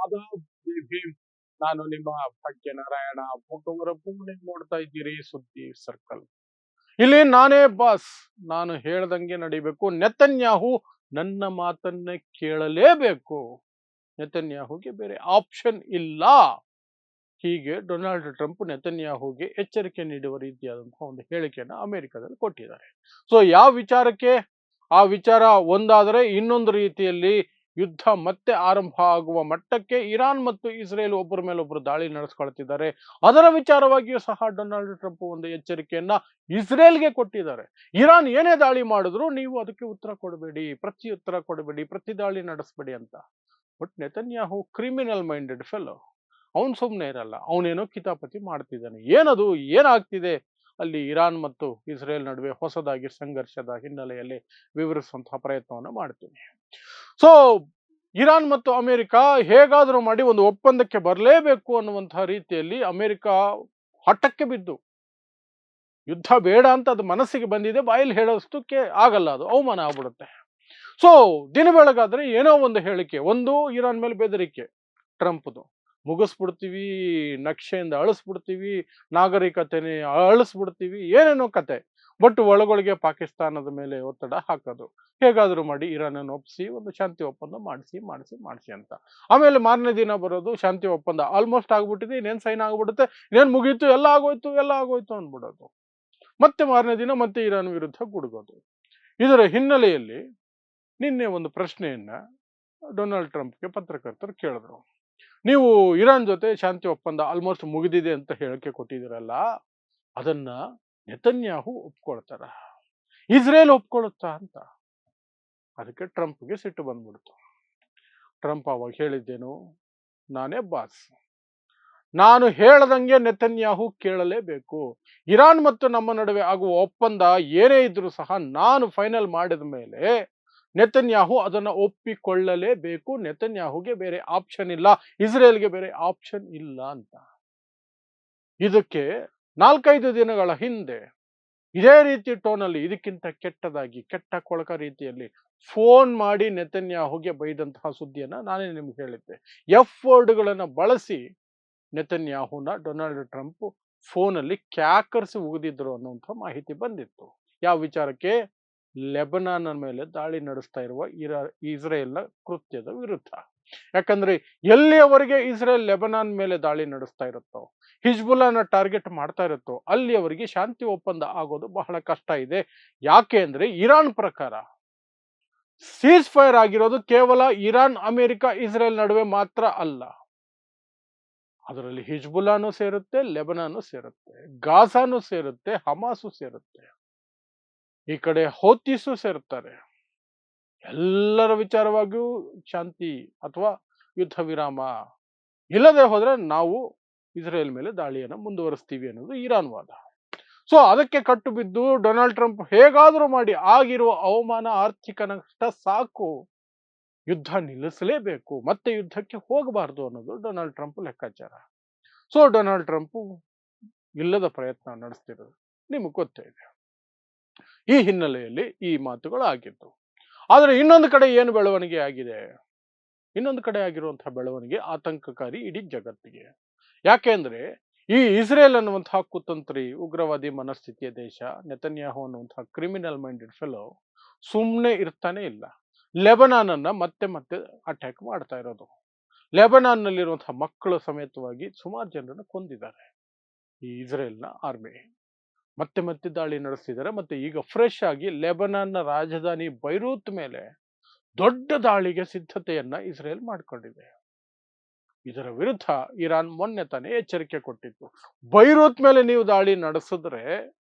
ಆದಾಬ್ ಭೀಮ್. ನಾನು ನಿಮ್ಮ ಭಾಗ್ಯ ನಾರಾಯಣ ಭೋಗವರಪ್ಪು. ನೀವು ನೋಡ್ತಾ ಇದ್ದೀರಿ ಸುದ್ದಿ ಸರ್ಕಲ್. ಇಲ್ಲಿ ನಾನೇ ಬಾಸ್, ನಾನು ಹೇಳ್ದಂಗೆ ನಡಿಬೇಕು. ನೆತನ್ಯಾಹು ನನ್ನ ಮಾತನ್ನೇ ಕೇಳಲೇಬೇಕು. ನೆತನ್ಯಾಹುಗೆ ಬೇರೆ ಆಪ್ಷನ್ ಇಲ್ಲ. ಹೀಗೆ ಡೊನಾಲ್ಡ್ ಟ್ರಂಪ್ ನೆತನ್ಯಾಹುಗೆ ಎಚ್ಚರಿಕೆ ನೀಡುವ ರೀತಿಯಾದಂತಹ ಒಂದು ಹೇಳಿಕೆಯನ್ನು ಅಮೆರಿಕದಲ್ಲಿ ಕೊಟ್ಟಿದ್ದಾರೆ. ಸೊ ಯಾವ ವಿಚಾರಕ್ಕೆ? ಆ ವಿಚಾರ ಒಂದಾದರೆ ಇನ್ನೊಂದು ರೀತಿಯಲ್ಲಿ ಯುದ್ಧ ಮತ್ತೆ ಆರಂಭ ಆಗುವ ಮಟ್ಟಕ್ಕೆ ಇರಾನ್ ಮತ್ತು ಇಸ್ರೇಲ್ ಒಬ್ಬರ ಮೇಲೊಬ್ಬರು ದಾಳಿ ನಡೆಸ್ಕೊಳ್ತಿದ್ದಾರೆ. ಅದರ ವಿಚಾರವಾಗಿಯೂ ಸಹ ಡೊನಾಲ್ಡ್ ಟ್ರಂಪ್ ಒಂದು ಎಚ್ಚರಿಕೆಯನ್ನ ಇಸ್ರೇಲ್ಗೆ ಕೊಟ್ಟಿದ್ದಾರೆ. ಇರಾನ್ ಏನೇ ದಾಳಿ ಮಾಡಿದ್ರು ನೀವು ಅದಕ್ಕೆ ಉತ್ತರ ಕೊಡಬೇಡಿ, ಪ್ರತ್ಯುತ್ತರ ಕೊಡಬೇಡಿ, ಪ್ರತಿ ದಾಳಿ ನಡೆಸಬೇಡಿ ಅಂತ. But Netanyahu criminal minded fellow. ಅವನು ಸುಮ್ಮನೆ ಇರಲ್ಲ, ಅವನೇನೋ ಕಿತಾಪತಿ ಮಾಡ್ತಿದ್ದಾನೆ. ಏನದು, ಏನಾಗ್ತಿದೆ ಅಲ್ಲಿ ಇರಾನ್ ಮತ್ತು ಇಸ್ರೇಲ್ ನಡುವೆ ಹೊಸದಾಗಿ ಸಂಘರ್ಷದ ಹಿನ್ನೆಲೆಯಲ್ಲಿ ವಿವರಿಸುವಂತಹ ಪ್ರಯತ್ನವನ್ನು ಮಾಡ್ತೀನಿ. ಸೊ ಇರಾನ್ ಮತ್ತು ಅಮೆರಿಕ ಹೇಗಾದರೂ ಮಾಡಿ ಒಂದು ಒಪ್ಪಂದಕ್ಕೆ ಬರಲೇಬೇಕು ಅನ್ನುವಂತಹ ರೀತಿಯಲ್ಲಿ ಅಮೆರಿಕ ಹಠಕ್ಕೆ ಬಿದ್ದು, ಯುದ್ಧ ಬೇಡ ಅಂತ ಅದು ಮನಸ್ಸಿಗೆ ಬಂದಿದೆ, ಬಾಯಲ್ಲಿ ಹೇಳೋಷ್ಟಕ್ಕೆ ಆಗಲ್ಲ, ಅದು ಅವಮಾನ ಆಗ್ಬಿಡುತ್ತೆ. ಸೊ ದಿನ ಬೆಳಗಾದ್ರೆ ಏನೋ ಒಂದು ಹೇಳಿಕೆ, ಒಂದು ಇರಾನ್ ಮೇಲೆ ಬೆದರಿಕೆ ಟ್ರಂಪ್ದು, ಮುಗಿಸ್ಬಿಡ್ತೀವಿ, ನಕ್ಷೆಯಿಂದ ಅಳಿಸ್ಬಿಡ್ತೀವಿ, ನಾಗರಿಕತೆನೇ ಅಳಿಸ್ಬಿಡ್ತೀವಿ, ಏನೇನೋ ಕತೆ. ಬಟ್ ಒಳಗೊಳಗೆ ಪಾಕಿಸ್ತಾನದ ಮೇಲೆ ಒತ್ತಡ ಹಾಕೋದು, ಹೇಗಾದರೂ ಮಾಡಿ ಇರಾನನ್ನು ಒಪ್ಪಿಸಿ ಒಂದು ಶಾಂತಿ ಒಪ್ಪಂದ ಮಾಡಿಸಿ ಅಂತ. ಆಮೇಲೆ ಮಾರನೇ ದಿನ ಬರೋದು, ಶಾಂತಿ ಒಪ್ಪಂದ ಆಲ್ಮೋಸ್ಟ್ ಆಗ್ಬಿಟ್ಟಿದೆ, ಇನ್ನೇನು ಸೈನ್ ಆಗ್ಬಿಡುತ್ತೆ, ಇನ್ನೇನು ಮುಗೀತು, ಎಲ್ಲ ಆಗೋಯ್ತು ಅಂದ್ಬಿಡೋದು. ಮತ್ತೆ ಮಾರನೇ ದಿನ ಮತ್ತೆ ಇರಾನ್ ವಿರುದ್ಧ ಗುಡುಗೋದು. ಇದರ ಹಿನ್ನೆಲೆಯಲ್ಲಿ ನಿನ್ನೆ ಒಂದು ಪ್ರಶ್ನೆಯನ್ನ ಡೊನಾಲ್ಡ್ ಟ್ರಂಪ್ಗೆ ಪತ್ರಕರ್ತರು ಕೇಳಿದ್ರು. ನೀವು ಇರಾನ್ ಜೊತೆ ಶಾಂತಿ ಒಪ್ಪಂದ ಆಲ್ಮೋಸ್ಟ್ ಮುಗಿದಿದೆ ಅಂತ ಹೇಳಿಕೆ ಕೊಟ್ಟಿದ್ದೀರಲ್ಲ, ಅದನ್ನ ನೆತನ್ಯಾಹು ಒಪ್ಕೊಳ್ತಾರ, ಇಸ್ರೇಲ್ ಒಪ್ಕೊಳ್ಳುತ್ತಾ ಅಂತ. ಅದಕ್ಕೆ ಟ್ರಂಪ್ಗೆ ಸಿಟ್ಟು ಬಂದ್ಬಿಡ್ತು. ಟ್ರಂಪ್ ಅವಾಗ ಹೇಳಿದ್ದೇನು, ನಾನೇ ಬಾಸ್, ನಾನು ಹೇಳ್ದಂಗೆ ನೆತನ್ಯಾಹು ಕೇಳಲೇಬೇಕು. ಇರಾನ್ ಮತ್ತು ನಮ್ಮ ನಡುವೆ ಆಗುವ ಒಪ್ಪಂದ ಏನೇ ಇದ್ರೂ ಸಹ ನಾನು ಫೈನಲ್ ಮಾಡಿದ ಮೇಲೆ ನೆತನ್ಯಾಹು ಅದನ್ನು ಒಪ್ಪಿಕೊಳ್ಳಲೇಬೇಕು. ನೆತನ್ಯಾಹುಗೆ ಬೇರೆ ಆಪ್ಷನ್ ಇಲ್ಲ, ಇಸ್ರೇಲ್ಗೆ ಬೇರೆ ಆಪ್ಷನ್ ಇಲ್ಲ ಅಂತ. ಇದಕ್ಕೆ 4-5 ದಿನಗಳ ಹಿಂದೆ ಇದೇ ರೀತಿ ಟೋನಲ್ಲಿ, ಇದಕ್ಕಿಂತ ಕೆಟ್ಟದಾಗಿ, ಕೆಟ್ಟ ಕೊಳಕ ರೀತಿಯಲ್ಲಿ ಫೋನ್ ಮಾಡಿ ನೆತನ್ಯಾಹುಗೆ ಬೈದಂತಹ ಸುದ್ದಿಯನ್ನ ನಾನೇ ನಿಮ್ಗೆ ಹೇಳಿದ್ದೆ. ಎಫ್ ವರ್ಡ್ಗಳನ್ನು ಬಳಸಿ ನೆತನ್ಯಾಹುನ ಡೊನಾಲ್ಡ್ ಟ್ರಂಪ್ ಫೋನಲ್ಲಿ ಕ್ಯಾಕರ್ಸಿ ಉಗಿದಿದ್ರು ಅನ್ನುವಂಥ ಮಾಹಿತಿ ಬಂದಿತ್ತು. ಯಾವ ವಿಚಾರಕ್ಕೆ? ಲೆಬನಾನ್ ಮೇಲೆ ದಾಳಿ ನಡೆಸ್ತಾ ಇರುವ ಇಸ್ರೇಲ್ನ ಕೃತ್ಯದ ವಿರುದ್ಧ. ಯಾಕಂದ್ರೆ ಎಲ್ಲಿಯವರೆಗೆ ಇಸ್ರೇಲ್ ಲೆಬನಾನ್ ಮೇಲೆ ದಾಳಿ ನಡೆಸ್ತಾ ಇರುತ್ತೋ, ಹಿಜ್ಬುಲ್ಲಾನ ಟಾರ್ಗೆಟ್ ಮಾಡ್ತಾ ಇರುತ್ತೋ, ಅಲ್ಲಿಯವರೆಗೆ ಶಾಂತಿ ಒಪ್ಪಂದ ಆಗೋದು ಬಹಳ ಕಷ್ಟ ಇದೆ. ಯಾಕೆ ಅಂದ್ರೆ ಇರಾನ್ ಪ್ರಕಾರ ಸೀಸ್ ಫೈರ್ ಆಗಿರೋದು ಕೇವಲ ಇರಾನ್, ಅಮೆರಿಕ, ಇಸ್ರೇಲ್ ನಡುವೆ ಮಾತ್ರ ಅಲ್ಲ. ಅದರಲ್ಲಿ ಹಿಜ್ಬುಲ್ಲಾನು ಸೇರುತ್ತೆ, ಲೆಬನಾನು ಸೇರುತ್ತೆ, ಗಾಜಾನು ಸೇರುತ್ತೆ, ಹಮಾಸು ಸೇರುತ್ತೆ, ಈ ಕಡೆ ಹೌತೀಸು ಸೇರ್ತಾರೆ. ಎಲ್ಲರ ವಿಚಾರವಾಗಿಯೂ ಶಾಂತಿ ಅಥವಾ ಯುದ್ಧ ವಿರಾಮ ಇಲ್ಲದೆ ಹೋದ್ರೆ ನಾವು ಇಸ್ರೇಲ್ ಮೇಲೆ ದಾಳಿಯನ್ನು ಮುಂದುವರಿಸ್ತೀವಿ ಅನ್ನೋದು ಇರಾನ್ ವಾದ. ಸೊ ಅದಕ್ಕೆ ಕಟ್ಟು ಬಿದ್ದು ಡೊನಾಲ್ಡ್ ಟ್ರಂಪ್ ಹೇಗಾದರೂ ಮಾಡಿ ಆಗಿರುವ ಅವಮಾನ, ಆರ್ಥಿಕ ನಷ್ಟ ಸಾಕು, ಯುದ್ಧ ನಿಲ್ಲಿಸಲೇಬೇಕು, ಮತ್ತೆ ಯುದ್ಧಕ್ಕೆ ಹೋಗಬಾರ್ದು ಅನ್ನೋದು ಡೊನಾಲ್ಡ್ ಟ್ರಂಪ್ ಲೆಕ್ಕಾಚಾರ. ಸೊ ಡೊನಾಲ್ಡ್ ಟ್ರಂಪ್ ಇಲ್ಲದ ಪ್ರಯತ್ನ ನಡೆಸ್ತಿರೋದು ನಿಮಗೆ ಗೊತ್ತೇ ಇದೆ. ಈ ಹಿನ್ನೆಲೆಯಲ್ಲಿ ಈ ಮಾತುಗಳು ಆಗಿತ್ತು. ಆದರೆ ಇನ್ನೊಂದು ಕಡೆ ಏನು ಬೆಳವಣಿಗೆ ಆಗಿದೆ? ಇನ್ನೊಂದು ಕಡೆ ಆಗಿರುವಂತಹ ಬೆಳವಣಿಗೆ ಆತಂಕಕಾರಿ ಇಡೀ ಜಗತ್ತಿಗೆ. ಯಾಕೆ ಅಂದ್ರೆ ಈ ಇಸ್ರೇಲ್ ಅನ್ನುವಂತಹ ಕುತಂತ್ರಿ, ಉಗ್ರವಾದಿ ಮನಸ್ಥಿತಿಯ ದೇಶ, ನೆತನ್ಯಾಹು ಅನ್ನುವಂತಹ ಕ್ರಿಮಿನಲ್ ಮೈಂಡೆಡ್ ಫೆಲೋ ಸುಮ್ಮನೆ ಇರ್ತಾನೆ ಇಲ್ಲ. ಲೆಬನಾನ್ ಅನ್ನ ಮತ್ತೆ ಮತ್ತೆ ಅಟ್ಯಾಕ್ ಮಾಡ್ತಾ ಇರೋದು. ಲೆಬನಾನ್ ನಲ್ಲಿರುವಂತಹ ಮಕ್ಕಳು ಸಮೇತವಾಗಿ ಸುಮಾರು ಜನರನ್ನು ಕೊಂದಿದ್ದಾರೆ ಈ ಇಸ್ರೇಲ್ನ ಆರ್ಮಿ. ಮತ್ತೆ ಮತ್ತೆ ದಾಳಿ ನಡೆಸ್ತಿದ್ದಾರೆ. ಮತ್ತೆ ಈಗ ಫ್ರೆಶ್ ಆಗಿ ಲೆಬನಾನ್ನ ರಾಜಧಾನಿ ಬೈರೂತ್ ಮೇಲೆ ದೊಡ್ಡ ದಾಳಿಗೆ ಸಿದ್ಧತೆಯನ್ನ ಇಸ್ರೇಲ್ ಮಾಡಿಕೊಂಡಿದೆ. ಇದರ ವಿರುದ್ಧ ಇರಾನ್ ಮೊನ್ನೆ ತಾನೇ ಎಚ್ಚರಿಕೆ ಕೊಟ್ಟಿತ್ತು. ಬೈರೂತ್ ಮೇಲೆ ನೀವು ದಾಳಿ ನಡೆಸಿದ್ರೆ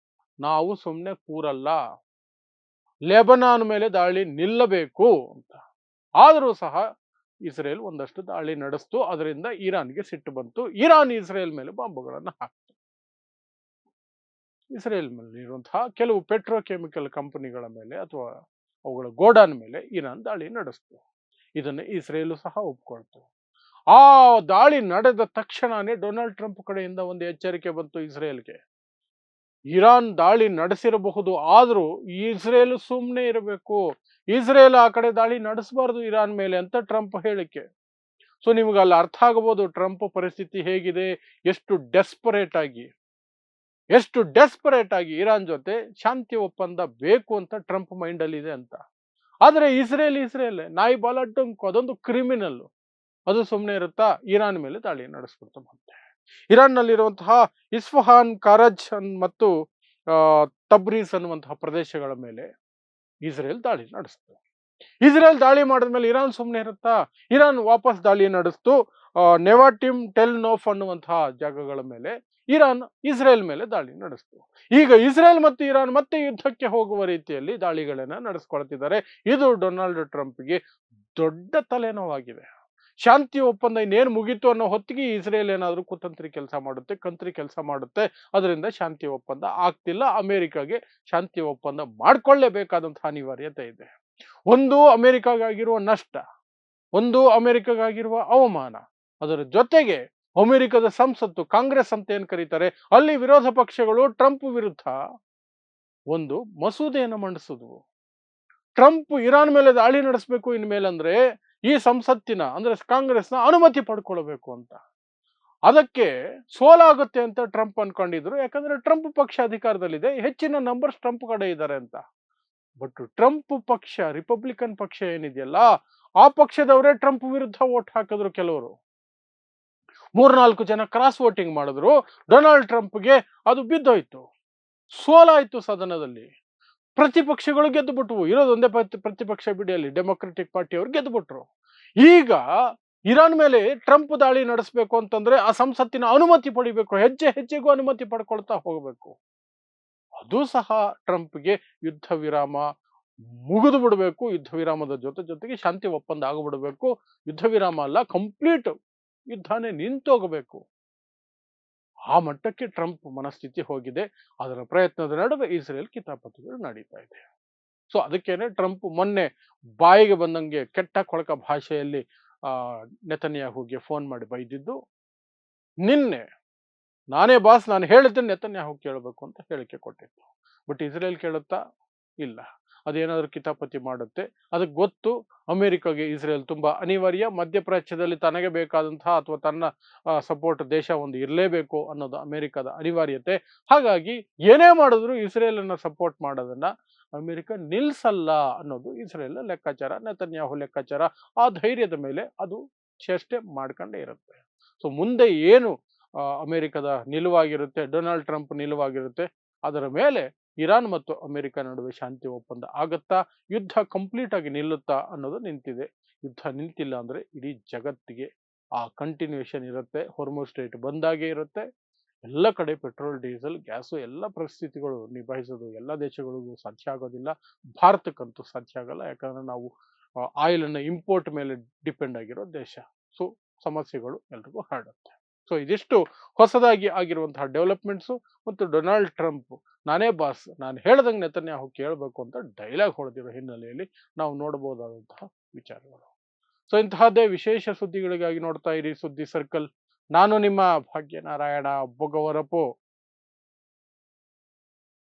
ನಾವು ಸುಮ್ಮನೆ ಕೂರಲ್ಲ, ಲೆಬನಾನ್ ಮೇಲೆ ದಾಳಿ ನಿಲ್ಲಬೇಕು ಅಂತ. ಆದರೂ ಸಹ ಇಸ್ರೇಲ್ ಒಂದಷ್ಟು ದಾಳಿ ನಡೆಸ್ತು. ಅದರಿಂದ ಇರಾನ್ಗೆ ಸಿಟ್ಟು ಬಂತು. ಇರಾನ್ ಇಸ್ರೇಲ್ ಮೇಲೆ ಬಾಂಬುಗಳನ್ನು ಹಾಕ್ತು. ಇಸ್ರೇಲ್ ಮೇಲೆ ಇರುವಂತಹ ಕೆಲವು ಪೆಟ್ರೋಕೆಮಿಕಲ್ ಕಂಪನಿಗಳ ಮೇಲೆ ಅಥವಾ ಅವುಗಳ ಗೋಡಾನ್ ಮೇಲೆ ಇರಾನ್ ದಾಳಿ ನಡೆಸ್ತು. ಇದನ್ನು ಇಸ್ರೇಲು ಸಹ ಒಪ್ಕೊಳ್ತು. ಆ ದಾಳಿ ನಡೆದ ತಕ್ಷಣನೇ ಡೊನಾಲ್ಡ್ ಟ್ರಂಪ್ ಕಡೆಯಿಂದ ಒಂದು ಎಚ್ಚರಿಕೆ ಬಂತು ಇಸ್ರೇಲ್ಗೆ. ಇರಾನ್ ದಾಳಿ ನಡೆಸಿರಬಹುದು, ಆದರೂ ಇಸ್ರೇಲ್ ಸುಮ್ಮನೆ ಇರಬೇಕು, ಇಸ್ರೇಲ್ ಆ ಕಡೆ ದಾಳಿ ನಡೆಸಬಾರದು ಇರಾನ್ ಮೇಲೆ ಅಂತ ಟ್ರಂಪ್ ಹೇಳಿಕೆ. ಸೊ ನಿಮ್ಗೆ ಅಲ್ಲಿ ಅರ್ಥ ಆಗಬಹುದು ಟ್ರಂಪ್ ಪರಿಸ್ಥಿತಿ ಹೇಗಿದೆ, ಎಷ್ಟು ಡೆಸ್ಪರೇಟ್ ಆಗಿ ಇರಾನ್ ಜೊತೆ ಶಾಂತಿ ಒಪ್ಪಂದ ಬೇಕು ಅಂತ ಟ್ರಂಪ್ ಮೈಂಡ್ ಅಲ್ಲಿ ಇದೆ ಅಂತ. ಆದ್ರೆ ಇಸ್ರೇಲ್ ನಾಯಿ ಬಾಲ ಡೊಂಕು, ಅದೊಂದು ಕ್ರಿಮಿನಲ್. ಅದು ಸುಮ್ಮನೆ ಇರುತ್ತಾ, ಇರಾನ್ ಮೇಲೆ ದಾಳಿ ನಡೆಸ್ಬಿಡ್ತು. ಮತ್ತೆ ಇರಾನ್ ನಲ್ಲಿರುವಂತಹ ಇಸ್ಫಹಾನ್, ಕಾರಜ್ ಮತ್ತು ತಬ್ರೀಸ್ ಅನ್ನುವಂತಹ ಪ್ರದೇಶಗಳ ಮೇಲೆ ಇಸ್ರೇಲ್ ದಾಳಿ ನಡೆಸ್ತು. ಇಸ್ರೇಲ್ ದಾಳಿ ಮಾಡಿದ್ಮೇಲೆ ಇರಾನ್ ಸುಮ್ಮನೆ ಇರುತ್ತಾ, ಇರಾನ್ ವಾಪಸ್ ದಾಳಿ ನಡೆಸ್ತು. ನೆವಾಟಿಮ್, ಟೆಲ್ ನೋಫ್ ಅನ್ನುವಂತಹ ಜಾಗಗಳ ಮೇಲೆ ಇರಾನ್ ಇಸ್ರೇಲ್ ಮೇಲೆ ದಾಳಿ ನಡೆಸ್ತು. ಈಗ ಇಸ್ರೇಲ್ ಮತ್ತು ಇರಾನ್ ಮತ್ತೆ ಯುದ್ಧಕ್ಕೆ ಹೋಗುವ ರೀತಿಯಲ್ಲಿ ದಾಳಿಗಳನ್ನ ನಡೆಸ್ಕೊಳ್ತಿದ್ದಾರೆ. ಇದು ಡೊನಾಲ್ಡ್ ಟ್ರಂಪ್ಗೆ ದೊಡ್ಡ ತಲೆನೋವಾಗಿದೆ. ಶಾಂತಿ ಒಪ್ಪಂದ ಇನ್ನೇನು ಮುಗೀತು ಅನ್ನೋ ಹೊತ್ತಿಗೆ ಇಸ್ರೇಲ್ ಏನಾದರೂ ಕುತಂತ್ರಿ ಕೆಲಸ ಮಾಡುತ್ತೆ, ಕಂತ್ರಿ ಕೆಲಸ ಮಾಡುತ್ತೆ. ಅದರಿಂದ ಶಾಂತಿ ಒಪ್ಪಂದ ಆಗ್ತಿಲ್ಲ. ಅಮೆರಿಕಾಗೆ ಶಾಂತಿ ಒಪ್ಪಂದ ಮಾಡ್ಕೊಳ್ಳೇಬೇಕಾದಂತಹ ಅನಿವಾರ್ಯತೆ ಇದೆ. ಒಂದು ಅಮೆರಿಕಾಗಿರುವ ನಷ್ಟ, ಒಂದು ಅಮೆರಿಕಾಗಿರುವ ಅವಮಾನ, ಅದರ ಜೊತೆಗೆ ಅಮೆರಿಕದ ಸಂಸತ್ತು, ಕಾಂಗ್ರೆಸ್ ಅಂತ ಏನ್ ಕರೀತಾರೆ, ಅಲ್ಲಿ ವಿರೋಧ ಪಕ್ಷಗಳು ಟ್ರಂಪ್ ವಿರುದ್ಧ ಒಂದು ಮಸೂದೆಯನ್ನು ಮಂಡಿಸಿದ್ವು. ಟ್ರಂಪ್ ಇರಾನ್ ಮೇಲೆ ದಾಳಿ ನಡೆಸಬೇಕು ಇನ್ಮೇಲಂದ್ರೆ ಈ ಸಂಸತ್ತಿನ ಅಂದ್ರೆ ಕಾಂಗ್ರೆಸ್ನ ಅನುಮತಿ ಪಡ್ಕೊಳ್ಬೇಕು ಅಂತ. ಅದಕ್ಕೆ ಸೋಲಾಗುತ್ತೆ ಅಂತ ಟ್ರಂಪ್ ಅನ್ಕೊಂಡಿದ್ರು. ಯಾಕಂದ್ರೆ ಟ್ರಂಪ್ ಪಕ್ಷ ಅಧಿಕಾರದಲ್ಲಿದೆ, ಹೆಚ್ಚಿನ ನಂಬರ್ಸ್ ಟ್ರಂಪ್ ಕಡೆ ಇದ್ದಾರೆ ಅಂತ. ಬಟ್ ಟ್ರಂಪ್ ಪಕ್ಷ, ರಿಪಬ್ಲಿಕನ್ ಪಕ್ಷ ಏನಿದೆಯಲ್ಲ, ಆ ಪಕ್ಷದವರೇ ಟ್ರಂಪ್ ವಿರುದ್ಧ ವೋಟ್ ಹಾಕಿದ್ರು. ಕೆಲವರು 3-4 ಜನ ಕ್ರಾಸ್ ವೋಟಿಂಗ್ ಮಾಡಿದ್ರು. ಡೊನಾಲ್ಡ್ ಟ್ರಂಪ್ಗೆ ಅದು ಬಿದ್ದೋಯ್ತು, ಸೋಲಾಯ್ತು ಸದನದಲ್ಲಿ. ಪ್ರತಿಪಕ್ಷಗಳು ಗೆದ್ದು ಬಿಟ್ವು. ಇರೋದೊಂದೇ ಪ್ರತಿಪಕ್ಷ ಬಿಡಿಯಲ್ಲಿ ಡೆಮೊಕ್ರೆಟಿಕ್ ಪಾರ್ಟಿ ಅವರು ಗೆದ್ದು ಬಿಟ್ರು. ಈಗ ಇರಾನ್ ಮೇಲೆ ಟ್ರಂಪ್ ದಾಳಿ ನಡೆಸಬೇಕು ಅಂತಂದ್ರೆ ಆ ಸಂಸತ್ತಿನ ಅನುಮತಿ ಪಡಿಬೇಕು, ಹೆಜ್ಜೆಗೂ ಅನುಮತಿ ಪಡ್ಕೊಳ್ತಾ ಹೋಗಬೇಕು. ಅದು ಸಹ ಟ್ರಂಪ್ಗೆ ಯುದ್ಧ ವಿರಾಮ ಮುಗಿದು ಬಿಡಬೇಕು, ಯುದ್ಧ ವಿರಾಮದ ಜೊತೆಗೆ ಶಾಂತಿ ಒಪ್ಪಂದ ಆಗಿಬಿಡಬೇಕು. ಯುದ್ಧ ವಿರಾಮ ಅಲ್ಲ, ಕಂಪ್ಲೀಟ್ ಯುದ್ಧನೇ ನಿಂತೋಗಬೇಕು. ಆ ಮಟ್ಟಕ್ಕೆ ಟ್ರಂಪ್ ಮನಸ್ಥಿತಿ ಹೋಗಿದೆ. ಅದರ ಪ್ರಯತ್ನದ ನಡುವೆ ಇಸ್ರೇಲ್ ಕಿತಾಪತಿಗಳು ನಡೀತಾ ಇದೆ. ಸೊ ಅದಕ್ಕೇನೆ ಟ್ರಂಪ್ ಮೊನ್ನೆ ಬಾಯಿಗೆ ಬಂದಂಗೆ ಕೆಟ್ಟ ಕೊಳಕ ಭಾಷೆಯಲ್ಲಿ ನೆತನ್ಯಾಹುಗೆ ಫೋನ್ ಮಾಡಿ ಬೈದಿದ್ದು. ನಿನ್ನೆ ನಾನೇ ಬಾಸ್, ನಾನು ಹೇಳಿದ್ದನ್ನು ನೆತನ್ಯಾಹು ಕೇಳಬೇಕು ಅಂತ ಹೇಳಿಕೆ ಕೊಟ್ಟಿತ್ತು. ಬಟ್ ಇಸ್ರೇಲ್ ಕೇಳುತ್ತಾ? ಇಲ್ಲ. ಅದೇನಾದ್ರೂ ಕಿತಾಪತಿ ಮಾಡುತ್ತೆ. ಅದಕ್ಕೆ ಗೊತ್ತು, ಅಮೆರಿಕಾಗೆ ಇಸ್ರೇಲ್ ತುಂಬಾ ಅನಿವಾರ್ಯ. ಮಧ್ಯಪ್ರಾಚ್ಯದಲ್ಲಿ ತನಗೆ ಬೇಕಾದಂತಹ ಅಥವಾ ತನ್ನ ಸಪೋರ್ಟ್ ದೇಶ ಒಂದು ಇರಲೇಬೇಕು ಅನ್ನೋದು ಅಮೆರಿಕದ ಅನಿವಾರ್ಯತೆ. ಹಾಗಾಗಿ ಏನೇ ಮಾಡಿದ್ರು ಇಸ್ರೇಲ್ ಅನ್ನ ಸಪೋರ್ಟ್ ಮಾಡೋದನ್ನ ಅಮೆರಿಕ ನಿಲ್ಸಲ್ಲ ಅನ್ನೋದು ಇಸ್ರೇಲ್ ಲೆಕ್ಕಾಚಾರ, ನೆತನ್ಯಾಹು ಲೆಕ್ಕಾಚಾರ. ಆ ಧೈರ್ಯದ ಮೇಲೆ ಅದು ಚೇಷ್ಟೆ ಮಾಡ್ಕೊಂಡೇ ಇರುತ್ತೆ. ಸೊ ಮುಂದೆ ಏನು ಅಮೆರಿಕದ ನಿಲುವಾಗಿರುತ್ತೆ, ಡೊನಾಲ್ಡ್ ಟ್ರಂಪ್ ನಿಲುವಾಗಿರುತ್ತೆ, ಅದರ ಮೇಲೆ ಇರಾನ್ ಮತ್ತು ಅಮೆರಿಕ ನಡುವೆ ಶಾಂತಿ ಒಪ್ಪಂದ ಆಗತ್ತಾ, ಯುದ್ಧ ಕಂಪ್ಲೀಟ್ ಆಗಿ ನಿಲ್ಲುತ್ತಾ ಅನ್ನೋದು ನಿಂತಿದೆ. ಯುದ್ಧ ನಿಂತಿಲ್ಲ ಅಂದ್ರೆ ಇಡೀ ಜಗತ್ತಿಗೆ ಆ ಕಂಟಿನ್ಯೂಷನ್ ಇರುತ್ತೆ. ಹೊರ್ಮುಜ್ ಸ್ಟ್ರೈಟ್ ಬಂದಾಗೆ ಇರುತ್ತೆ. ಎಲ್ಲ ಕಡೆ ಪೆಟ್ರೋಲ್, ಡೀಸೆಲ್, ಗ್ಯಾಸು ಎಲ್ಲ ಪರಿಸ್ಥಿತಿಗಳು ನಿಭಾಯಿಸೋದು ಎಲ್ಲ ದೇಶಗಳಿಗೂ ಸಾಧ್ಯ ಆಗೋದಿಲ್ಲ. ಭಾರತಕ್ಕಂತೂ ಸಾಧ್ಯ ಆಗಲ್ಲ. ಯಾಕಂದ್ರೆ ನಾವು ಆಯಿಲ್ ಅನ್ನ ಇಂಪೋರ್ಟ್ ಮೇಲೆ ಡಿಪೆಂಡ್ ಆಗಿರೋ ದೇಶ. ಸೊ ಸಮಸ್ಯೆಗಳು ಎಲ್ರಿಗೂ ಹರಡುತ್ತೆ. ಸೊ ಇದಿಷ್ಟು ಹೊಸದಾಗಿ ಆಗಿರುವಂತಹ ಡೆವಲಪ್ಮೆಂಟ್ಸು ಮತ್ತು ಡೊನಾಲ್ಡ್ ಟ್ರಂಪ್ ನಾನೇ ಬಾಸ್, ನಾನು ಹೇಳ್ದಂಗೆ ನೆತನ್ಯಾಹು ಕೇಳಬೇಕು ಅಂತ ಡೈಲಾಗ್ ಹೊಡೆದಿರೋ ಹಿನ್ನೆಲೆಯಲ್ಲಿ ನಾವು ನೋಡಬಹುದಾದಂತಹ ವಿಚಾರಗಳು. ಸೊ ಇಂತಹದ್ದೇ ವಿಶೇಷ ಸುದ್ದಿಗಳಿಗಾಗಿ ನೋಡ್ತಾ ಇರಿ ಸುದ್ದಿ ಸರ್ಕಲ್. ನಾನು ನಿಮ್ಮ ಭಾಗ್ಯನಾರಾಯಣ ಬೊಗವರಪು.